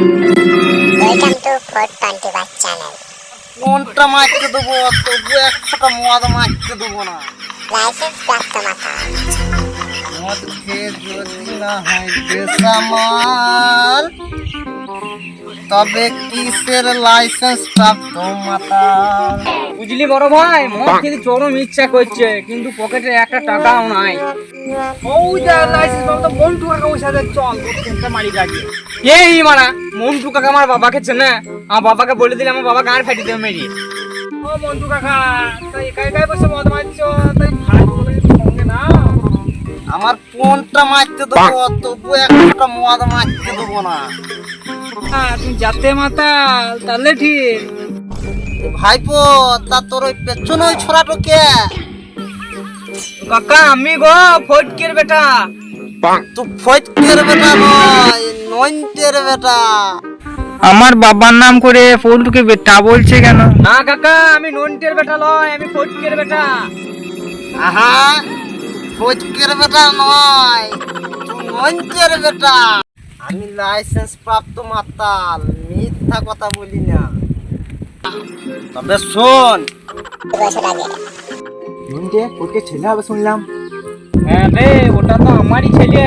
Welcome to 421 channel. কোনটা মারতে দেবো তবু একটা মদ মারতে দেবো না। লাইসেন্স প্রাপ্ত মাতা। মদ খেয়ে যদি না হয় বেসামাল তবে কিসের লাইসেন্স প্রাপ্ত মাতাল। বুঝলি বড় ভাই, মদ খেতে চরম ইচ্ছা করছে, কিন্তু পকেটে একটা টাকাও নাই। ওই যা লাইসেন্স বাবা, মন্টু কাকা ওই সাথে চল, একটা মারি গাড়ি। এই মারা, মন্টু কাকা আমার বাবাকে চেনে, আমার বাবাকে বলে দিলে আমার বাবা গান ফাটি দেবে মেরি। ও মন্টু কাকা, তাই একা একাই বসে মদ মারছো, তাই ভাই বলে সঙ্গে না। আমার কোনটা মারতে দেবো তবু একটা মদ মারতে দেবো না। তুমি যাতে মাতাল তাহলে ঠিক। ভাইপো তা তোর ওই পেছনে ওই ছোড়াটো কে? কাকা আমি গো ফটকের বেটা। তো ফটকের বেটা নয়, নইন্টের বেটা। আমার বাবার নাম করে পল্টুকে বেটা বলছে কেন? না কাকা, আমি নন্টের বেটা লয়, আমি ফটকের বেটা। আহা, ফটকের বেটা নয়, তুই নইন্টের বেটা। আমি লাইসেন্স প্রাপ্ত মাতাল, মিথ্যা কথা বলি না। তবে শোন, 2 বছর আগে নন্টে ফটকে ছেলে হবে শুনলাম। হ্যাঁ রে, ওটা তো আমারই ছেলে।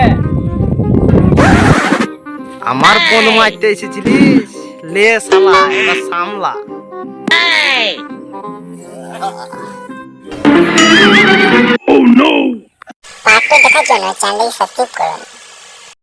আমার কোন মারতে এসেছিলিস? লে শালা, এবার সামলা। পার্টটা দেখার জন্য চ্যানেলটি সাবস্ক্রাইব করুন।